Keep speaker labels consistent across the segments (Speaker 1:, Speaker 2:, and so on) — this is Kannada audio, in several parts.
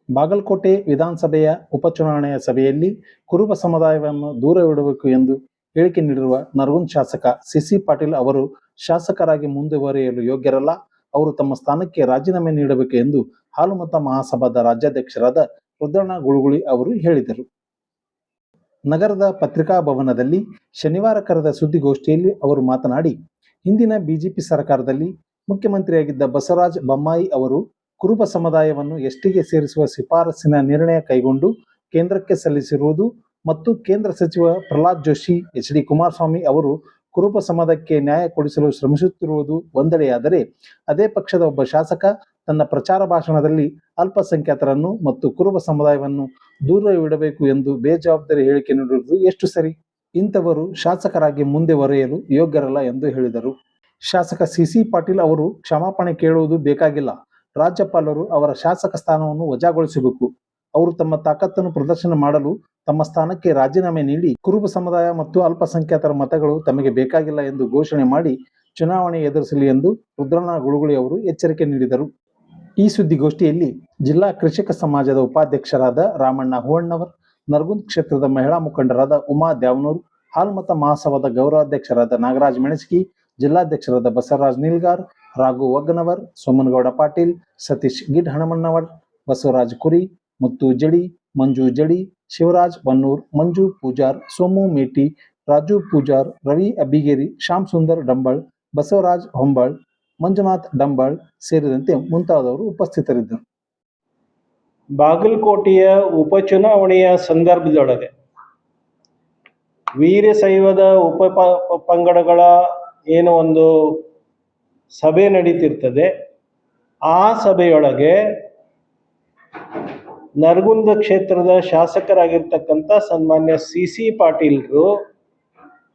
Speaker 1: ಬಾಗಲಕೋಟೆ ವಿಧಾನಸಭೆಯ ಉಪಚುನಾವಣೆಯ ಸಭೆಯಲ್ಲಿ ಕುರುಬ ಸಮುದಾಯವನ್ನು ದೂರವಿಡಬೇಕು ಎಂದು ಹೇಳಿಕೆ ನೀಡಿರುವ ನರಗುಂದ ಶಾಸಕ ಸಿಸಿ ಪಾಟೀಲ್ ಅವರು ಶಾಸಕರಾಗಿ ಮುಂದುವರಿಯಲು ಯೋಗ್ಯರಲ್ಲ, ಅವರು ತಮ್ಮ ಸ್ಥಾನಕ್ಕೆ ರಾಜೀನಾಮೆ ನೀಡಬೇಕು ಎಂದು ಹಾಲುಮತ ಮಹಾಸಭಾದ ರಾಜ್ಯಾಧ್ಯಕ್ಷರಾದ ರುದ್ರಣ್ಣ ಗುಳುಗುಳಿ ಅವರು ಹೇಳಿದರು. ನಗರದ ಪತ್ರಿಕಾ ಭವನದಲ್ಲಿ ಶನಿವಾರ ಕರೆದ ಸುದ್ದಿಗೋಷ್ಠಿಯಲ್ಲಿ ಅವರು ಮಾತನಾಡಿ, ಹಿಂದಿನ ಬಿಜೆಪಿ ಸರ್ಕಾರದಲ್ಲಿ ಮುಖ್ಯಮಂತ್ರಿಯಾಗಿದ್ದ ಬಸವರಾಜ ಬೊಮ್ಮಾಯಿ ಅವರು ಕುರುಬ ಸಮುದಾಯವನ್ನು ಎಸ್ಟಿಗೆ ಸೇರಿಸುವ ಶಿಫಾರಸಿನ ನಿರ್ಣಯ ಕೈಗೊಂಡು ಕೇಂದ್ರಕ್ಕೆ ಸಲ್ಲಿಸಿರುವುದು ಮತ್ತು ಕೇಂದ್ರ ಸಚಿವ ಪ್ರಹ್ಲಾದ್ ಜೋಶಿ, ಎಚ್.ಡಿ. ಕುಮಾರಸ್ವಾಮಿ ಅವರು ಕುರುಬ ಸಮುದಾಯಕ್ಕೆ ನ್ಯಾಯ ಕೊಡಿಸಲು ಶ್ರಮಿಸುತ್ತಿರುವುದು ಒಂದೆಡೆಯಾದರೆ, ಅದೇ ಪಕ್ಷದ ಒಬ್ಬ ಶಾಸಕ ತನ್ನ ಪ್ರಚಾರ ಭಾಷಣದಲ್ಲಿ ಅಲ್ಪಸಂಖ್ಯಾತರನ್ನು ಮತ್ತು ಕುರುಬ ಸಮುದಾಯವನ್ನು ದೂರವಿಡಬೇಕು ಎಂದು ಬೇಜವಾಬ್ದಾರಿ ಹೇಳಿಕೆ ನೀಡಿರುವುದು ಎಷ್ಟು ಸರಿ? ಇಂಥವರು ಶಾಸಕರಾಗಿ ಮುಂದುವರಿಯಲು ಯೋಗ್ಯರಲ್ಲ ಎಂದು ಹೇಳಿದರು. ಶಾಸಕ ಸಿಸಿ ಪಾಟೀಲ್ ಅವರು ಕ್ಷಮಾಪಣೆ ಕೇಳುವುದು ಬೇಕಾಗಿಲ್ಲ. ರಾಜ್ಯಪಾಲರು ಅವರ ಶಾಸಕ ಸ್ಥಾನವನ್ನು ವಜಾಗೊಳಿಸಬೇಕು. ಅವರು ತಮ್ಮ ತಾಕತ್ತನ್ನು ಪ್ರದರ್ಶನ ಮಾಡಲು ತಮ್ಮ ಸ್ಥಾನಕ್ಕೆ ರಾಜೀನಾಮೆ ನೀಡಿ ಕುರುಬ ಸಮುದಾಯ ಮತ್ತು ಅಲ್ಪಸಂಖ್ಯಾತರ ಮತಗಳು ತಮಗೆ ಬೇಕಾಗಿಲ್ಲ ಎಂದು ಘೋಷಣೆ ಮಾಡಿ ಚುನಾವಣೆ ಎದುರಿಸಲಿ ಎಂದು ರುದ್ರಣ್ಣ ಗುಳುಗುಳಿ ಅವರು ಎಚ್ಚರಿಕೆ ನೀಡಿದರು. ಈ ಸುದ್ದಿಗೋಷ್ಠಿಯಲ್ಲಿ ಜಿಲ್ಲಾ ಕೃಷಿಕ ಸಮಾಜದ ಉಪಾಧ್ಯಕ್ಷರಾದ ರಾಮಣ್ಣ ಹೂವಣ್ಣವರ್, ನರಗುಂದ ಕ್ಷೇತ್ರದ ಮಹಿಳಾ ಮುಖಂಡರಾದ ಉಮಾ ದ್ಯಾವನೂರ್, ಹಾಲುಮತ ಮಹಾಸಭಾದ ಗೌರವಾಧ್ಯಕ್ಷರಾದ ನಾಗರಾಜ್ ಮೆಣಸ್ಕಿ, ಜಿಲ್ಲಾಧ್ಯಕ್ಷರಾದ ಬಸವರಾಜ್ ನಿಲ್ಗಾರ್, ರಾಘು ಒಗ್ಗನವರ್, ಸೋಮನಗೌಡ ಪಾಟೀಲ್, ಸತೀಶ್ ಗಿಡ್ ಹಣಮಣ್ಣವರ್, ಬಸವರಾಜ್ ಕುರಿ, ಮುತ್ತು ಜಡಿ, ಮಂಜು ಜಡಿ, ಶಿವರಾಜ್ ಬನ್ನೂರ್, ಮಂಜು ಪೂಜಾರ್, ಸೋಮು ಮೇಟಿ, ರಾಜು ಪೂಜಾರ್, ರವಿ ಅಬ್ಬಿಗೇರಿ, ಶ್ಯಾಮ್ ಸುಂದರ್ ಡಂಬಾಳ್, ಬಸವರಾಜ್ ಹೊಂಬಾಳ್, ಮಂಜುನಾಥ್ ಡಂಬಾಳ್ ಸೇರಿದಂತೆ ಮುಂತಾದವರು ಉಪಸ್ಥಿತರಿದ್ದರು.
Speaker 2: ಬಾಗಲಕೋಟೆಯ ಉಪಚುನಾವಣೆಯ ಸಂದರ್ಭದೊಳಗೆ ವೀರಶೈವದ ಪಂಗಡಗಳ ಏನು ಒಂದು ಸಭೆ ನಡೀತಿರ್ತದೆ, ಆ ಸಭೆಯೊಳಗೆ ನರಗುಂದ ಕ್ಷೇತ್ರದ ಶಾಸಕರಾಗಿರ್ತಕ್ಕಂಥ ಸನ್ಮಾನ್ಯ ಸಿಸಿ ಪಾಟೀಲ್ರು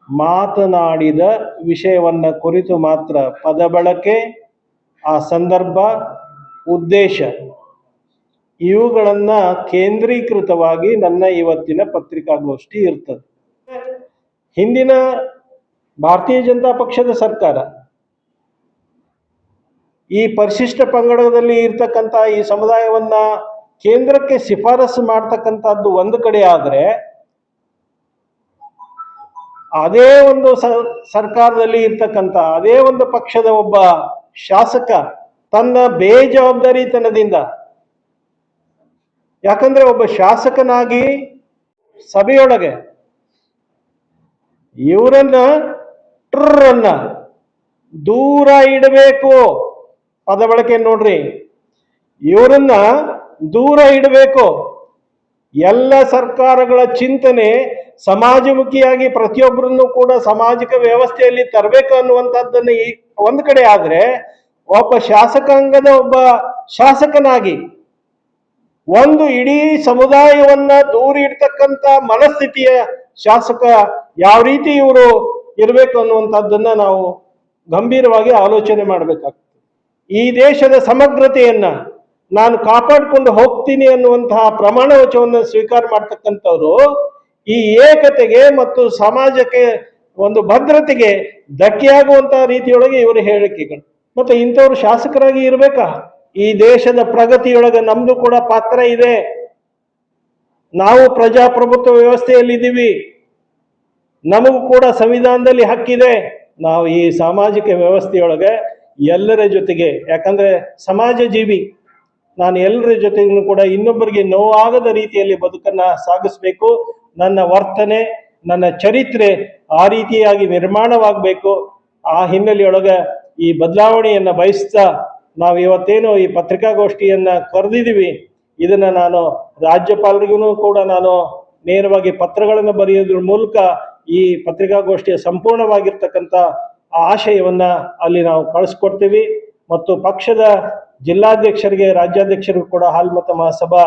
Speaker 2: ಮಾತನಾಡಿದ ವಿಷಯವನ್ನ ಕುರಿತು ಮಾತ್ರ ಪದ ಬಳಕೆ, ಆ ಸಂದರ್ಭ, ಉದ್ದೇಶ ಇವುಗಳನ್ನ ಕೇಂದ್ರೀಕೃತವಾಗಿ ನನ್ನ ಇವತ್ತಿನ ಪತ್ರಿಕಾಗೋಷ್ಠಿ ಇರ್ತದೆ. ಹಿಂದಿನ ಭಾರತೀಯ ಜನತಾ ಪಕ್ಷದ ಸರ್ಕಾರ ಈ ಪರಿಶಿಷ್ಟ ಪಂಗಡದಲ್ಲಿ ಇರ್ತಕ್ಕಂಥ ಈ ಸಮುದಾಯವನ್ನ ಕೇಂದ್ರಕ್ಕೆ ಶಿಫಾರಸು ಮಾಡ್ತಕ್ಕಂಥದ್ದು ಒಂದು ಕಡೆ ಆದರೆ, ಅದೇ ಒಂದು ಸರ್ಕಾರದಲ್ಲಿ ಇರ್ತಕ್ಕಂಥ ಅದೇ ಒಂದು ಪಕ್ಷದ ಒಬ್ಬ ಶಾಸಕ ತನ್ನ ಬೇಜವಾಬ್ದಾರಿತನದಿಂದ, ಯಾಕಂದ್ರೆ ಒಬ್ಬ ಶಾಸಕನಾಗಿ ಸಭೆಯೊಳಗೆ ಇವರನ್ನ ದೂರ ಇಡಬೇಕು, ಪದ ಬಳಕೆ ನೋಡ್ರಿ, ಇವರನ್ನ ದೂರ ಇಡಬೇಕು. ಎಲ್ಲ ಸರ್ಕಾರಗಳ ಚಿಂತನೆ ಸಮಾಜಮುಖಿಯಾಗಿ ಪ್ರತಿಯೊಬ್ಬರನ್ನು ಕೂಡ ಸಾಮಾಜಿಕ ವ್ಯವಸ್ಥೆಯಲ್ಲಿ ತರಬೇಕು ಅನ್ನುವಂಥದ್ದನ್ನು ಒಂದು ಕಡೆ ಆದ್ರೆ, ಒಬ್ಬ ಶಾಸಕಾಂಗದ ಒಬ್ಬ ಶಾಸಕನಾಗಿ ಒಂದು ಇಡೀ ಸಮುದಾಯವನ್ನ ದೂರ ಇಡ್ತಕ್ಕಂಥ ಮನಸ್ಥಿತಿಯ ಶಾಸಕ ಯಾವ ರೀತಿ ಇವರು ಇರಬೇಕು ಅನ್ನುವಂಥದ್ದನ್ನ ನಾವು ಗಂಭೀರವಾಗಿ ಆಲೋಚನೆ ಮಾಡಬೇಕಾಗ್ತದೆ. ಈ ದೇಶದ ಸಮಗ್ರತೆಯನ್ನ ನಾನು ಕಾಪಾಡಿಕೊಂಡು ಹೋಗ್ತೀನಿ ಅನ್ನುವಂತಹ ಪ್ರಮಾಣ ವಚನವನ್ನು ಸ್ವೀಕಾರ ಮಾಡ್ತಕ್ಕಂಥವ್ರು ಈ ಏಕತೆಗೆ ಮತ್ತು ಸಮಾಜಕ್ಕೆ ಒಂದು ಭದ್ರತೆಗೆ ಧಕ್ಕೆಯಾಗುವಂತಹ ರೀತಿಯೊಳಗೆ ಇವರ ಹೇಳಿಕೆಗಳು. ಮತ್ತೆ ಇಂಥವ್ರು ಶಾಸಕರಾಗಿ ಇರಬೇಕಾ? ಈ ದೇಶದ ಪ್ರಗತಿಯೊಳಗೆ ನಮ್ದು ಕೂಡ ಪಾತ್ರ ಇದೆ. ನಾವು ಪ್ರಜಾಪ್ರಭುತ್ವ ವ್ಯವಸ್ಥೆಯಲ್ಲಿದ್ದೀವಿ, ನಮಗೂ ಕೂಡ ಸಂವಿಧಾನದಲ್ಲಿ ಹಕ್ಕಿದೆ. ನಾವು ಈ ಸಾಮಾಜಿಕ ವ್ಯವಸ್ಥೆಯೊಳಗೆ ಎಲ್ಲರ ಜೊತೆಗೆ, ಯಾಕಂದ್ರೆ ಸಮಾಜ ಜೀವಿ, ನಾನು ಎಲ್ಲರ ಜೊತೆಗೂ ಕೂಡ ಇನ್ನೊಬ್ಬರಿಗೆ ನೋವಾಗದ ರೀತಿಯಲ್ಲಿ ಬದುಕನ್ನ ಸಾಗಿಸ್ಬೇಕು. ನನ್ನ ವರ್ತನೆ, ನನ್ನ ಚರಿತ್ರೆ ಆ ರೀತಿಯಾಗಿ ನಿರ್ಮಾಣವಾಗಬೇಕು. ಆ ಹಿನ್ನೆಲೆಯೊಳಗೆ ಈ ಬದಲಾವಣೆಯನ್ನ ಬಯಸ್ತಾ ನಾವು ಇವತ್ತೇನು ಈ ಪತ್ರಿಕಾಗೋಷ್ಠಿಯನ್ನ ಕರೆದಿದ್ದೀವಿ, ಇದನ್ನ ನಾನು ರಾಜ್ಯಪಾಲರಿಗೂ ಕೂಡ ನಾನು ನೇರವಾಗಿ ಪತ್ರಗಳನ್ನು ಬರೆಯೋದ್ರ ಮೂಲಕ ಈ ಪತ್ರಿಕಾಗೋಷ್ಠಿಯ ಸಂಪೂರ್ಣವಾಗಿರ್ತಕ್ಕಂಥ ಆಶಯವನ್ನ ಅಲ್ಲಿ ನಾವು ಕಳಿಸ್ಕೊಡ್ತೀವಿ. ಮತ್ತು ಪಕ್ಷದ ಜಿಲ್ಲಾಧ್ಯಕ್ಷರಿಗೆ, ರಾಜ್ಯಾಧ್ಯಕ್ಷರಿಗೂ ಕೂಡ ಹಾಲುಮತ ಮಹಾಸಭಾ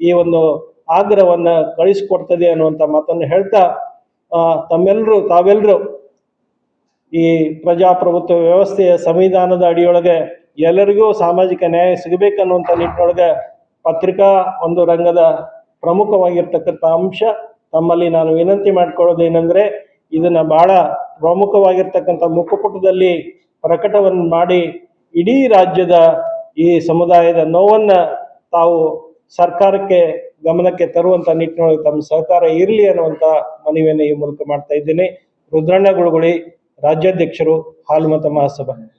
Speaker 2: ಈ ಒಂದು ಆಗ್ರಹವನ್ನ ಕಳಿಸ್ಕೊಡ್ತದೆ ಅನ್ನುವಂಥ ಮಾತನ್ನು ಹೇಳ್ತಾ, ತಾವೆಲ್ಲರೂ ಈ ಪ್ರಜಾಪ್ರಭುತ್ವ ವ್ಯವಸ್ಥೆಯ ಸಂವಿಧಾನದ ಅಡಿಯೊಳಗೆ ಎಲ್ಲರಿಗೂ ಸಾಮಾಜಿಕ ನ್ಯಾಯ ಸಿಗಬೇಕನ್ನುವಂಥ ನಿಟ್ಟಿನೊಳಗೆ ಪತ್ರಿಕಾ ಒಂದು ರಂಗದ ಪ್ರಮುಖವಾಗಿರ್ತಕ್ಕಂಥ ಅಂಶ. ತಮ್ಮಲ್ಲಿ ನಾನು ವಿನಂತಿ ಮಾಡ್ಕೊಳ್ಳೋದೇನೆಂದ್ರೆ, ಇದನ್ನ ಬಹಳ ಪ್ರಮುಖವಾಗಿರ್ತಕ್ಕಂಥ ಮುಖಪುಟದಲ್ಲಿ ಪ್ರಕಟವನ್ನು ಮಾಡಿ ಇಡೀ ರಾಜ್ಯದ ಈ ಸಮುದಾಯದ ನೋವನ್ನ ತಾವು ಸರ್ಕಾರಕ್ಕೆ ಗಮನಕ್ಕೆ ತರುವಂತ ನಿಟ್ಟಿನೊಳಗೆ ತಮ್ಮ ಸಹಕಾರ ಇರಲಿ ಅನ್ನುವಂತ ಮನವಿಯನ್ನು ಈ ಮೂಲಕ ಮಾಡ್ತಾ ಇದ್ದೇನೆ. ರುದ್ರಣ್ಣ ಗುಳುಗುಳಿ, ರಾಜ್ಯಾಧ್ಯಕ್ಷರು, ಹಾಲುಮತ ಮಹಾಸಭಾ.